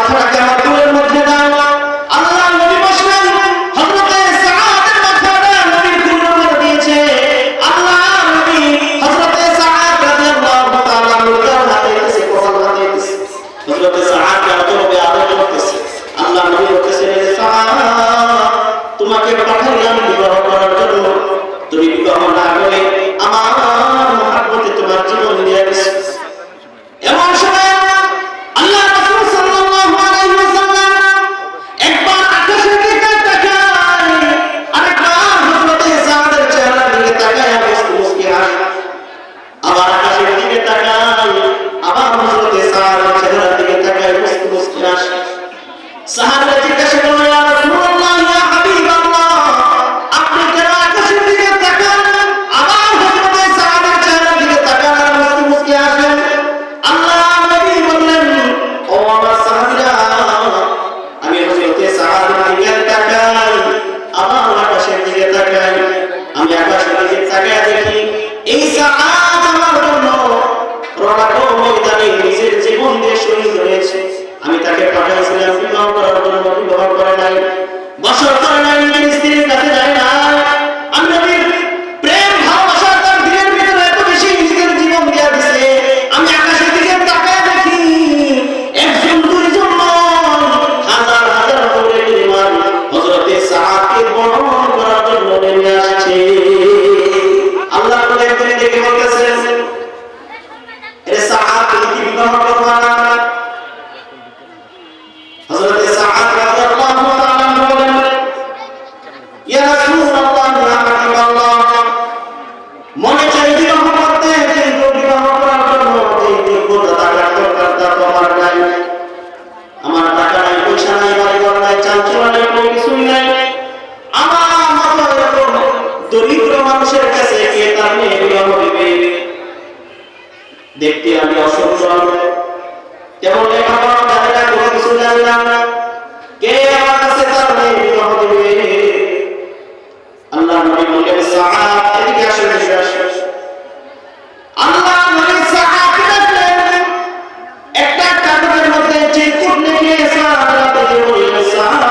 মাথাটাকে আমার কোলের মধ্যে দাও। আল্লাহ নবী বসলেন, হযরতে সাআদের মাথাটা নবীর কোলের মধ্যে দিয়েছে। আল্লাহ নবী হযরতে সাআদ রাদিয়াল্লাহু তাআলা মুরগার হাতে দিয়েছে, কোরআন হাতে দিয়েছে। হযরতে সাআদ নবী আদর করতেছে। আল্লাহ নবী বলতেছে, সাআদ তোমাকে পাঠাইলাম বিবাহ করার জন্য, তুমি বিবাহ না করে আমার মহব্বতে তোমার জীবন দিয়ে দিছো। এমন সময় আল্লাহ রাসূল সাল্লাল্লাহু আলাইহি ওয়াসাল্লাম একবার আকাশের দিকে তাকায়, আরেকবার হযরতে সাআদের চেহারার দিকে তাকায়, মুস্কি হাসে। আবার আকাশের দিকে তাকায়, আবার হযরতে সাআদের চেহারার দিকে তাকায়, মুস্কি হাসে। সাহাবা জিজ্ঞাসা করলেন, ইয়া রাসূলুল্লাহ, ইয়া হাবিবাল্লাহ, আপনি কেন আকাশের দিকে তাকান, আবার হযরতে সাআদের চেহারার দিকে তাকান আর মুস্কি হাসেন? আল্লাহ নবী বললেন, ও আমার সাহাবীরা, আমি হযরতে সাআদের দিকে তাকাই, আবার আকাশের দিকে তাকাই। আমি আকাশের দিকে তাকায় দেখি এই সাআদ আমার জন্য রণাঙ্গন ময়দানে নিজের জীবন দিয়ে শহীদ হয়েছে। আমি তাকে পাঠাইছিলাম বিবাহ করার জন্য, বিবাহ করে নাই, বছর করে নাই, নিজের স্ত্রীর কাছে যায় না। আমি নবীর প্রেম ভালোবাসা তার দিলের ভিতরে এত বেশি, নিজের জীবন দিয়ে দিছে। আমি আকাশের দিকে তাকায় দেখি একজন দুইজন হাজার হাজার করে ইমান হযরতে সাআদকে বরণ করার জন্য নেমে আসছে। আল্লাহ বলে একদিন দেখে বলতেছেন, এ সাআদ তুমি কি বিবাহ করবা না? হযরতে সাআদ রাদিয়াল্লাহু তাআলা বলেন, ইয়া রাসূলুল্লাহ, ইয়া হাবিবাল্লাহ, মনে চাই বিবাহ করতে, কিন্তু বিবাহ করার জন্য যে যোগ্যতা থাকার দরকার তা তো আমার নাই। আমার টাকা নাই, পয়সা নাই, বাড়িঘর নাই, চালচুলা নাই, কোনো কিছুই নাই। আমার মতো এরকম দরিদ্র মানুষের কাছে কে তার মেয়ে বিবাহ দিবে? দেখতে আমি অসচ্ছল, কেবল লেখাপড়া জানি না, কোনো কিছু জানি না, কে আমার কাছে তার মেয়ে বিবাহ দিবে? আল্লাহ নবী বললেন, সাআদ এদিকে আসো, এদিকে আসো। আল্লাহ নবী সাআদকে ডাকলেন, একটা কাগজের মধ্যে চিঠি লিখে সাআদকে বললেন, সাআদ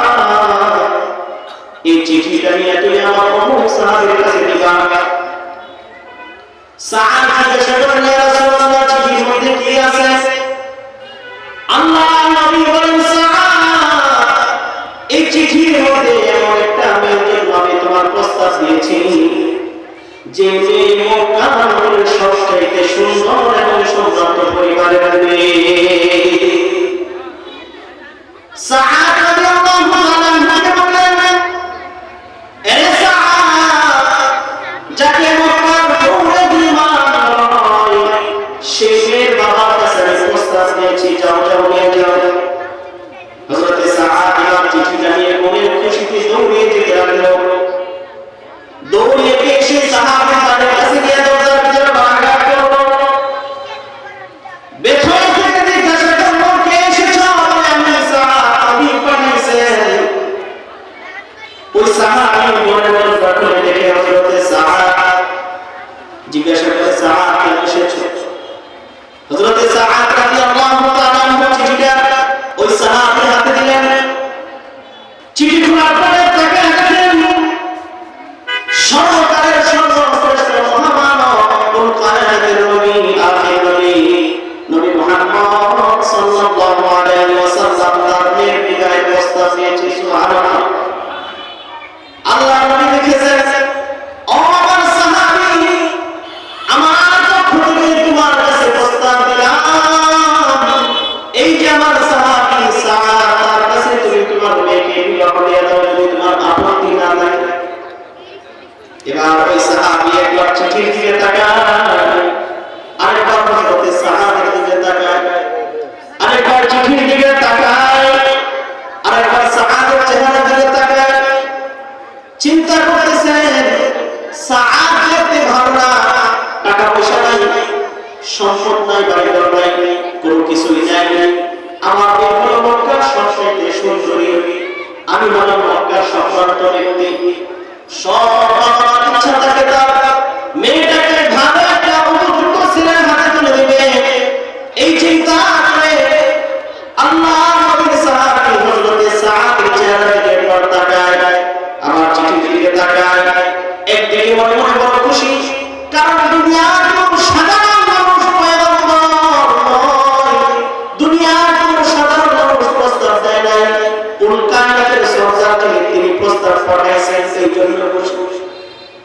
এই চিঠিটা নিয়ে তুমি আমার অমুক সাহাবীর কাছে দিবা। সাআদ জিজ্ঞাসা করলেন, ইয়া রাসূলুল্লাহ, চিঠির মধ্যে কি আছে? আল্লাহ নবী বলেন, সাআদ এই চিঠির মধ্যে এমন একটা মেয়ের জন্য আমি তোমার প্রস্তাব দিয়েছি, যে মেয়ে মক্কার সবচাইতে সুন্দর এবং সম্ভ্রান্ত পরিবারের মেয়ে। সাআদ রাদিয়াল্লাহু তাআলা আমাকে বললেন, এ সাআদ, যাকে মক্কার পৌরে দিমান হয়, সেই মেয়ের বাবার কাছে আমি প্রস্তাব দিয়েছি, যাও যাও নিয়ে যাও। হযরতে সাআদ এই চিঠিটা নিয়ে মনের খুশিতে দৌড়ে যেতে লাগলো। দৌড়ে এসে সাহাবী তাদের কাছে গিয়ে দরজার ভিতরে বাধা করলো। বেথর থেকে জিজ্ঞাসা করলো, কে এসেছো? আমি সাআদ, আমি পাঠাইছেন। ওই সাহাবী মনে মনে করে দেখে হযরতে সাআদ জিজ্ঞাসা করে, সাআদ কেন এসেছো? হযরতে সাআদ রাদিয়াল্লাহু তাআলা চিঠিটা ওই সাহাবীর হাতে দিলেন। চিঠি খোলার পরে তাকে দেখেন সর্বকালের সর্বশ্রেষ্ঠ মহামানব, কোন কায়নাতের নবী, আখির নবী, নবী মুহাম্মদ সাল্লাল্লাহু আলাইহি ওয়াসাল্লাম তার মেয়ের বিদায় প্রস্তাব দিয়েছে। সুবহানাল্লাহ। আল্লাহ নবী লিখেছেন, ও আমার সাহাবী, আমার পক্ষ থেকে তোমার কাছে প্রস্তাব দিলাম, এই যে আমার সাহাবী সাআদ, তার কাছে তুমি তোমার মেয়েকে বিবাহ দিয়ে দাও, যদি তোমার আপত্তি না থাকে। এবার ওই সাহাবী একবার চিঠির দিকে তাকায়, আরেকবার হযরতে সাআদের দিকে তাকায়, আরেকবার চিঠির দিকে তাকায়, আরেকবার সাআদের চেহারার দিকে তাকায়। চিন্তা করতেছেন, সাআদ দেখতে ভালো না, টাকা পয়সা নাই, সম্পদ নাই, বাড়িঘর নাই, কোনো কিছুই নাই। আমার এই হলো মক্কার সবচেয়ে সুন্দরী, আমি হলো মক্কার সম্মানিত ব্যক্তি। সব আমার ইচ্ছা থাকে তার মেয়েটাকে ভালো একটা উপযুক্ত ছেলের হাতে তুলে দেবে, এই চিন্তা করে আল্লাহ নবীর পাঠাইছেন এই জন্য খুশি।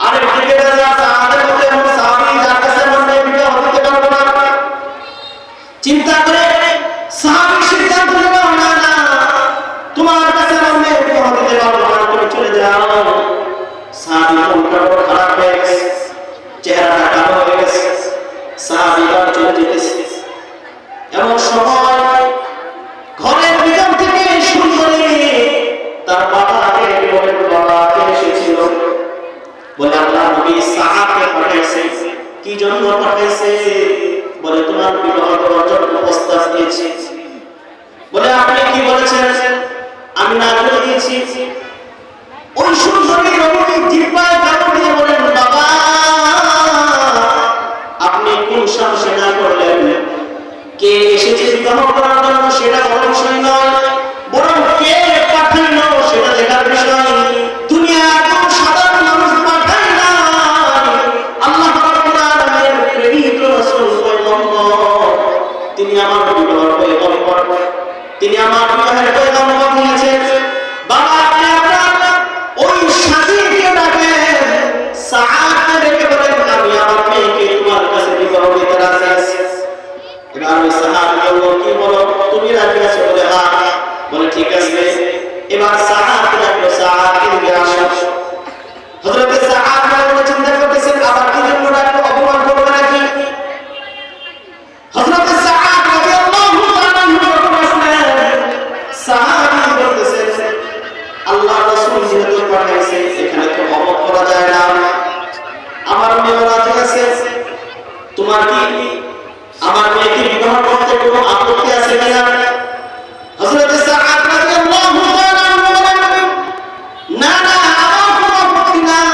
আরেকদিকে যারা সাহাবাদের মধ্যে এমন সাহাবী যার কাছে মনে বিবাহ হতে পারবো না, চিন্তা করে সাহাবী সিদ্ধান্ত নিল, না না তোমার কাছে মনে বিবাহ হতে পারবো না, তুমি চলে যাও। সাহাবী মনটা বড় খারাপ হয়ে গেছে, চেহারাটা কালো হয়ে গেছে, সাহাবীরা চলে যেতেছে। এমন সময় ঘরের ভিতর থেকে সুন্দরী তার বাবাকে বলে, বাবাকে এসেছিল বলে আল্লাহ নবী সাহাবকে পাঠাইছে। কি জন্য পাঠাইছে? বলে তোমার বিবাহ দেওয়ার জন্য প্রস্তাব দিয়েছি। বলে আপনি কি বলেছেন? আমি না করে দিয়েছি। ওই সুন্দরী নবী জিহ্বায় কামড় দিয়ে বলেন, বাবা আপনি কোন সাহসে না করলেন? কে এসেছে বিবাহ করার জন্য সেটা বড় বিষয় নয়, বরং কে পাঠাইলো সেটা দেখার বিষয়। দুনিয়ার কোন সাধারণ মানুষ পাঠায় না, আল্লাহ রাব্বুল আলামিনের প্রেরিত রাসূল পয়গম্বর, তিনি আমার বিবাহের পয়গম্বর, তিনি আমার বিবাহের পয়গম্বর দিয়েছেন। বাবা আপনি আপনার ওই সাথীকে ডাকেন, সাআদকে ডেকে বলেন আমি আমার মেয়েকে তোমার কাছে বিবাহ দিতে রাজি আছি। এবার ওই সাহাবী বলল, কি বলো তুমি রাজি আছো? বলে হ্যাঁ। বলে ঠিক আছে। এবার সাহাবী ডাকলো, সাহাবী কে আসো। হযরত সাহাবী বলে চিন্তা করতেছেন আবার কি জন্য ডাকলো, অপমান করবে নাকি? হযরত সাহাবী রাদিয়াল্লাহু তাআলা যখন আসলেন, সাহাবী বলতেছেন আল্লাহ রাসূল যেহেতু পাঠাইছে এখানে তো অপমান করা যায় না, আমার মেয়ে রাজি আছে, তোমার কি আমার মেয়েকে বিবাহ করতে কোনো আপত্তি আছে কিনা? হযরত সাআদ রাদিয়াল্লাহু তাআলা বলেন, না না আমার কোনো আপত্তি নাই,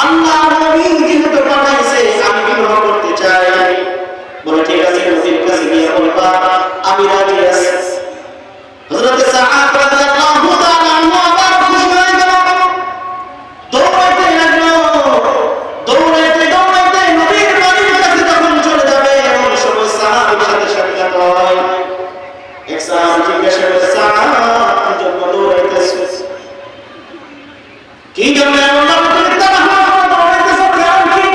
আল্লাহ নবী যেহেতু পাঠাইছে আমি বিবাহ করতে চাই। বলে ঠিক আছে, নবীর কাছে গিয়ে বলবা আমি রাজি আছি। হযরত সাআদ রাদিয়াল্লাহু তাআলা আবার খুশি হয়ে গেল, দৌড়াইতে লাগলো, দৌড়াইতে দৌড়াইতে নবীর বাড়ির কাছে যখন চলে যাবে এমন সময় সাহাবীর সাথে সাক্ষাৎ হয়। এক সাহাবী জিজ্ঞাসা করে, সাআদ কি জন্য দৌড়াইতেছো? কি জন্য এমন তুমি তাড়াহুড়ো করে দৌড়াইতেছো? কারণ কি?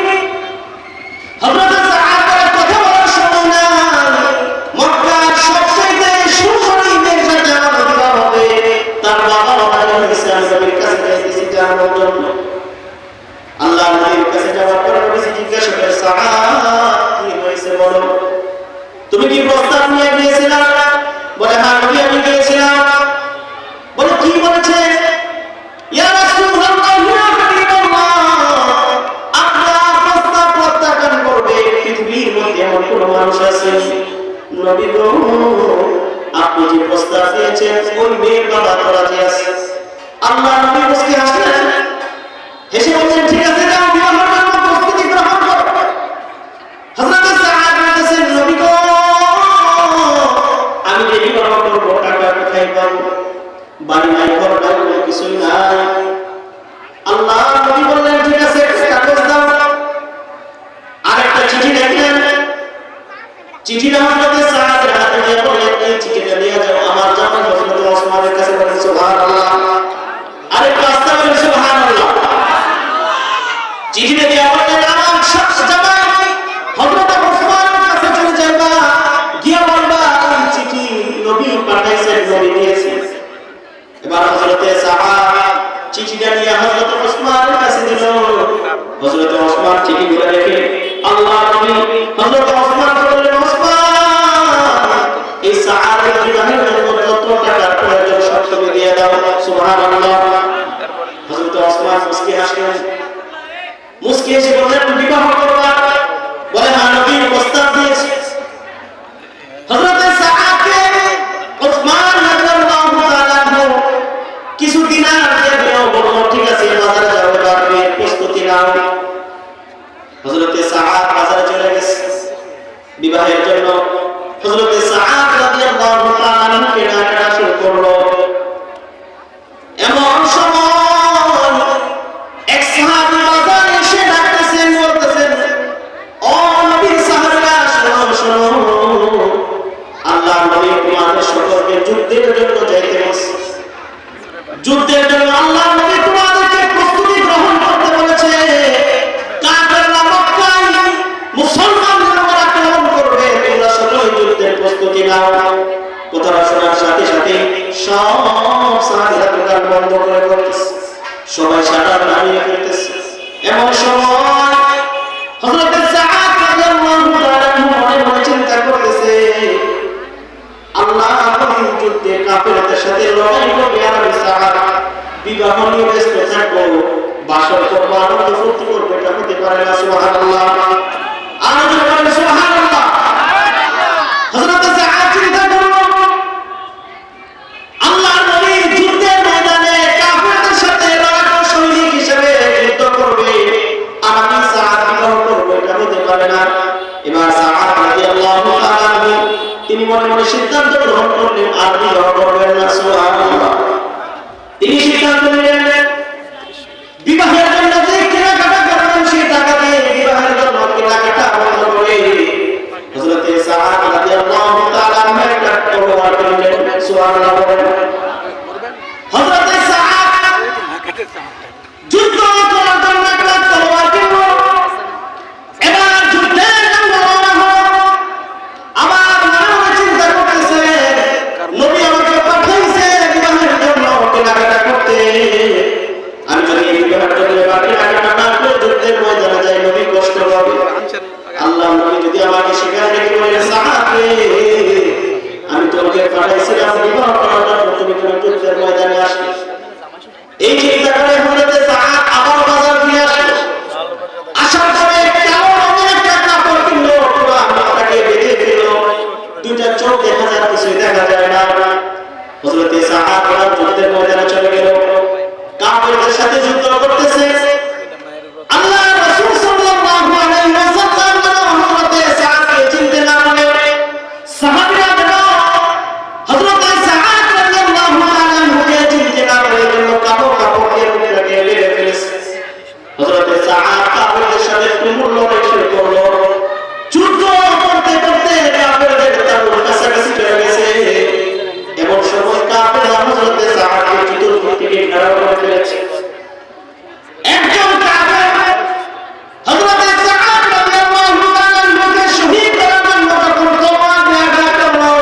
হযরত সাআদের কথা বলার সময় না, মক্কার সবচেয়ে সুন্দরী মেয়ের সাথে আমার বিবাহ হবে, তার বাবা রাজি হয়েছে, আমি নবীর কাছে যাইতেছি জানার জন্য। আল্লাহ নবীর কাছে যাওয়ার পর নবী জিজ্ঞাসা করে, সাআদ কি হয়েছে বলো? তুমি কি প্রস্তাব নিয়ে গিয়েছিলা? বলে হ্যাঁ নবী আমি গিয়েছিলাম। বলে কি বলেছে? ইয়া রাসূলুল্লাহ ইয়া হাবিবাল্লাহ, আপনার প্রস্তাব প্রত্যাখ্যান করবে পৃথিবীর মধ্যে এমন কোন মানুষ আছে? নবী গো আপনি যে প্রস্তাব দিয়েছেন ওই মেয়ের বাবা তো রাজি আছে। আল্লাহ নবী মুস্কি হাসলেন, হেসে বললেন ঠিক আছে যাও বিবাহের জন্য প্রস্তুতি গ্রহণ করো। হযরত সাআদ বলতেছেন, নবী গো আমি যে বিবাহ করব টাকা কোথায় পাবো? বাড়ি নাই, ঘর নাই, কোনো কিছুই নাই। আল্লাহ নবী বললেন ঠিক আছে কাগজ দাও, আরেকটা চিঠি লিখলেন। চিঠিটা হযরত সাআদের হাতে দিয়ে বললেন এই চিঠিটা নিয়ে যাও আমার জামাই হযরত ওসমানের কাছে। বলেন সুবহানাল্লাহ, আরেকটা আস্তে বলেন সুবহানাল্লাহ। চিঠিটা দিয়ে বললেন আমার জামাই হযরত ওসমানের কাছে চলে যাবা, গিয়ে বলবা এই চিঠি নবী পাঠাইছেন, নবী দিয়েছেন। এবার হযরত সাআদ চিঠিটা নিয়ে হযরত ওসমানের কাছে দিল। হযরত ওসমান চিঠিগুলো রেখে আল্লাহ নবী হযরত ওসমানকে বললেন, ওসমান এই সাআদের বিবাহের জন্য যত টাকা প্রয়োজন সব তুমি দিয়ে দাও। সুবহানাল্লাহ। হযরত ওসমান মুস্কি হাসলেন, মুস্কি হেসে বললেন বিবাহ করবা? বলে হ্যাঁ নবী প্রস্তাব দিয়েছে। হযরত সাআদকে ওসমান রাদিয়াল্লাহু তাআলা কিছু দিনার দিয়ে দিল, বলল ঠিক আছে বাজারে যাও, এবার প্রস্তুতি নাও। হযরত সাআদ বাজারে চলে গেছে বিবাহের জন্য। হযরত সাআদ রাদিয়াল্লাহু তাআলা কেনাকাটা শুরু করলো। এমন সময় এক সাহাবী বাজারে এসে ডাকতেছেন, বলতেছেন ও নবীর সাহাবীরা শোনো শোনো, আল্লাহ নবী তোমাদের সকলকে যুদ্ধের জন্য যাইতে বলছে। যুদ্ধের জন্য আল্লাহ নবী বিবাহ নিয়ে ব্যস্ত থাকবো, বাসর করবো, আনন্দ ফুর্তি করবো, এটা হতে পারে না। সুবহানাল্লাহ, আনন্দ করেন সুবহানাল্লাহ। হযরত সাআদ চিন্তা করলো, আল্লাহর নবী যুদ্ধের ময়দানে কাফেরদের সাথে লড়াকু সৈনিক হিসেবে যুদ্ধ করবে, আর আমি সাআদ বিবাহ করবো, এটা হতে পারে না। এবার সাআদ রাদিয়াল্লাহু তাআলা তিনি মনে মনে সিদ্ধান্ত গ্রহণ করলেন, আর বিবাহ করবেন না। সুবহানাল্লাহ, তিনি সিদ্ধান্ত নিলেন বিবাহের জন্য যে কেনাকাটা করবেন সেই টাকা দিয়ে বিবাহের জন্য কেনাকাটা বন্ধ করে হযরত সাআদ রাদিয়াল্লাহু তাআলা একটা তলোয়ার কিনলেন। সুবহানাল্লাহ বলেন। হযরত সাআদ যুদ্ধ করার জন্য একটা তলোয়ার কিনল। এবার যুদ্ধের জন্য রওনা হলো। আমার মনে চিন্তা করতেছে, নবী আমাকে পাঠাইছে বিবাহের জন্য কেনাকাটা করতে, আমি যদি বিবাহের জন্য কেনাকাটা না করে যুদ্ধের ময়দানে যাই, নবী কষ্ট পাবে। আল্লাহ নবী যদি আমাকে সেখানে রেখে বলে, সাহাব রে, আমি তোমাকে পাঠাইছিলাম বিবাহ করার জন্য, তুমি কেন যুদ্ধের ময়দানে আসলে? এই চিন্তা করে হযরত সাআদ আবার বাজার ফিরে আসলো। আসার পরে কালো রঙের একটা কাপড় কিনলো, পুরো মাথাটাকে বেঁধে দিল, দুইটা চোখ দেখা যায়, কিছুই দেখা যায় না। হযরত সাআদ যুদ্ধের ময়দানে চলে গেল, কাফেরদের সাথে যুদ্ধ করতেছে। আল্লাহ রাসূল সাল্লাল্লাহু আলাইহি ওয়াসাল্লাম হযরত সাআদকে চিনতে না পারে, সাহাবীরা হযরত সাআদ রাদিয়াল্লাহু আনহুকে চিনতে না পারে, জন্য কাপড় দিয়ে মুখটাকে বেঁধে ফেলেছে। হযরত সাআদ কাফেরদের সাথে তুমুল লড়াই শুরু করলো। যুদ্ধ করতে করতে কাফেরদের তাবুর কাছাকাছি চলে গেছে। এমন সময় কাফেররা হযরত সাআদকে চতুর্দিক থেকে ঘেরাও করে ফেলেছে। একজন কাফের হযরত সাআদ রাদিয়াল্লাহু তাআলাকে শহীদ করার জন্য যখন তলোয়ার নিয়ে আঘাত করলো,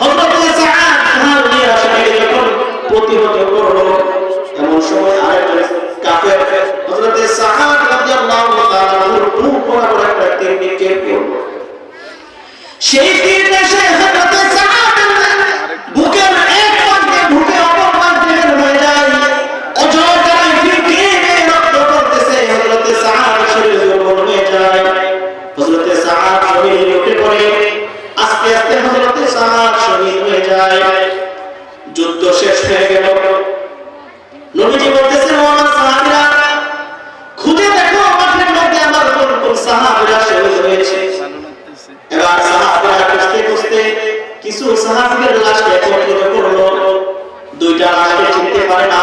হযরত সাআদ ঢাল নিয়ে আসলে যখন প্রতিহত করলো, এমন সময় আরেকজন কাফের হযরত সাআদ রাদিয়াল্লাহু তাআলার বুক বরাবর একটা তীর নিক্ষেপ করলো। সেই তীর এসে হযরত সাআদ বুকের এক প্রান্তে ঢুকে অপর প্রান্তে বের হয়ে যায়। অজস্র তীরকে রক্ত করতেছে, হযরত সাআদ শরীর দুর্বল হয়ে যায়। হযরত সাআদ শরীর উঠে পড়ে, আস্তে আস্তে হযরত সাআদ শহীদ হয়ে যায়। যুদ্ধ শেষ হয়ে গেল। নবীজি বলতেছেন, ও আমার সাহাবীরা, খুঁজে দেখো মাঠের মধ্যে আমার কোন কোন সাহাবীরা শহীদ হয়েছে। এবার সাহাবীরা খুঁজতে খুঁজতে কিছু সাহাবীর লাশকে একত্রিত করলো। দুইটা লাশকে চিনতে পারে না।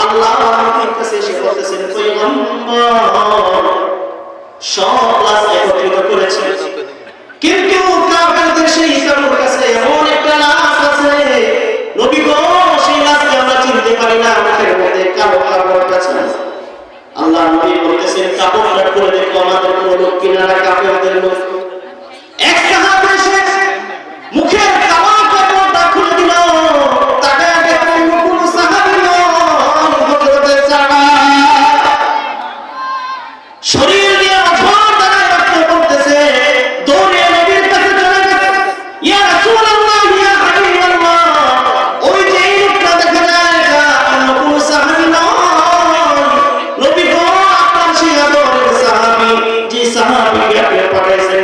আল্লাহ নবীর কাছে এসে বলতেছেন, পয়গম্বর, সব লাশ একত্রিত করেছে, কিন্তু কাফেরদের সেই তাবুর কাছে এমন একটা লাশ আছে, নবী গো, সেই লাশকে আমরা চিনতে পারি না, মুখের মধ্যে কালো কাপড় আছে। আল্লাহ নবী বলতেছেন, কাপড়টা খুলে দেখো, আমাদের কোন লোক কিনারা কাফেরদের লোক। এক সাহাবী এসে মুখের কালো কাপড়টা খুলে দিল, তাকে দেখো কোন সাহাবী নয়, হযরত সাআদ। শরীর দিয়ে অঝর দাঁড়ায় রক্ত পড়তেছে, দৌড়ে নবীর কাছে চলে গেছে। ইয়া রাসূলুল্লাহ, ইয়া হাবিবাল্লাহ, ওই যে এই লোকটা দেখা যায়, অন্য কোন সাহাবী নয়, নবী গো, আপনার সেই আদরের সাহাবী, যে সাহাবীকে আপনি পাঠাইছেন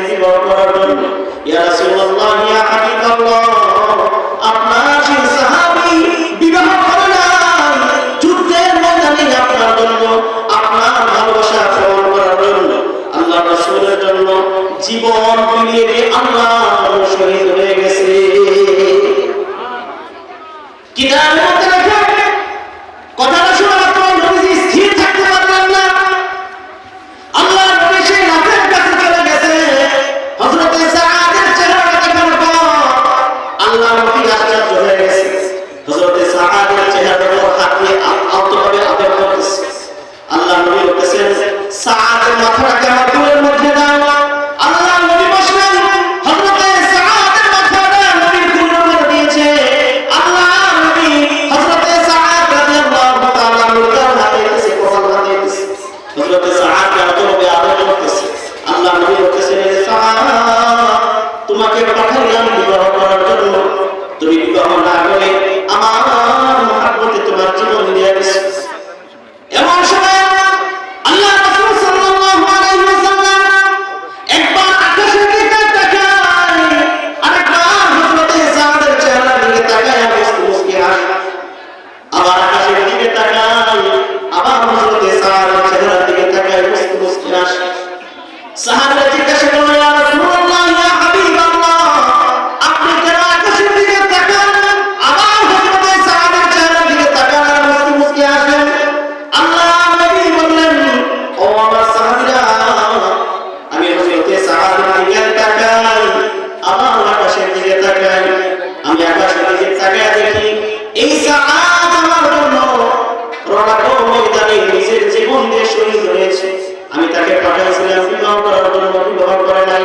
করলাম ময়দানে নিজের জীবন দিয়ে শহীদ হয়েছে। আমি তাকে পাঠাইছিলাম বিবাহ করার জন্য, বিবাহ করে নাই,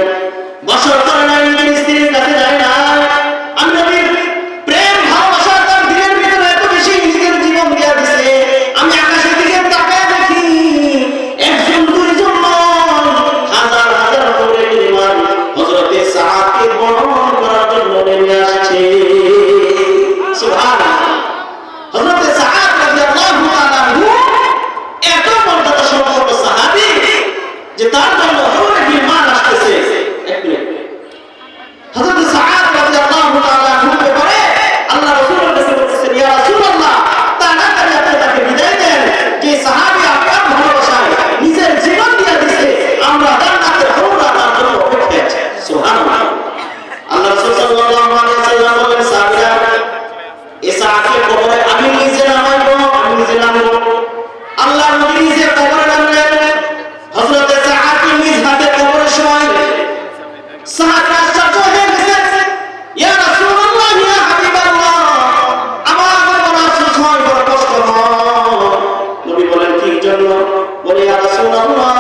বছর করে নাই, নিজের স্ত্রীর কাছে যায় না। আমি নবীর প্রেম ভালোবাসা তার দিনের ভিতরে এত বেশি নিজের জীবন দিয়ে দিছে। আমি আকাশের দিকে তাকায় দেখি একজন দুইজন হাজার হাজার করে পরিমাণ হযরতে সাআদকে বরণ করার জন্য নেমে আসছে। সুবহানাল্লাহ। হযরতে সাআদ রাদিয়াল্লাহু তাআলা এত মর্যাদা সম্পন্ন সাহাবী যে তার জন্য হযরত বিমান আসতেছে। এক মিনিট, হযরত সাআদ রাদিয়াল্লাহু তাআলা ঘুরে পড়ে আল্লাহ রাসূলের কাছে বলতেছেন, ইয়া রাসূলুল্লাহ, তাড়াতাড়ি আপনি তাকে বিদায় দেন, যে সাহাবী আপনার ভালোবাসায় নিজের জীবন দিয়ে দিয়েছে, আমরা জান্নাতের হুরা তার জন্য অপেক্ষায় আছি। সুবহানাল্লাহ। আল্লাহ রাসূল সাল্লাল্লাহু আলাইহি ওয়াসাল্লাম বলেন, সাহাবীরা এই সাআদকে কবরে আমি নিজে নামাবো, আমি নিজে নামাবো। আল্লাহ নবী নিজে কবরে নামলেন। হযরত সাআদকে নিজ হাতে কবরে শোয়ালেন। সাহাবা আশ্চর্য হয়ে গেছে, ইয়া রাসূলুল্লাহ, ইয়া হাবিবাল্লাহ, আমার বড় আফসোস হয়, বড় কষ্ট হয়। নবী বলেন, কি জন্য? বলে, ইয়া রাসূলুল্লাহ,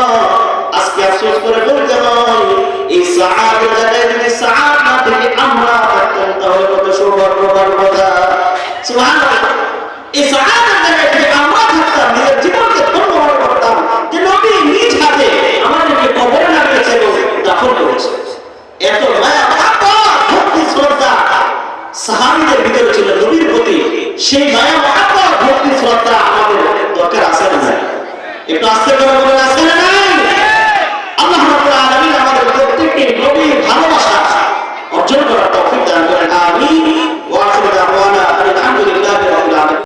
আজকে আফসোস করে বলতে হয়, এই সাআদের জায়গায় যদি সাআদ না থেকে আমরা থাকতাম তাহলে কত সৌভাগ্যবান কথা। সুবহানাল্লাহ। এই সাআদের জায়গায় যদি আমরা থাকতাম, নিজের জীবনকে ধন্য মনে করতাম যে নবী নিজ হাতে আমাদেরকে কবরে নামিয়েছে এবং দাফন করেছে। এত মায়া মহব্বত ভক্তি শ্রদ্ধা সাহাবীদের ভিতরে ছিল নবীর প্রতি। সেই মায়া মহব্বত ভক্তি শ্রদ্ধা আমাদের দরকার আছে না? একটু আস্তে করে বলেন।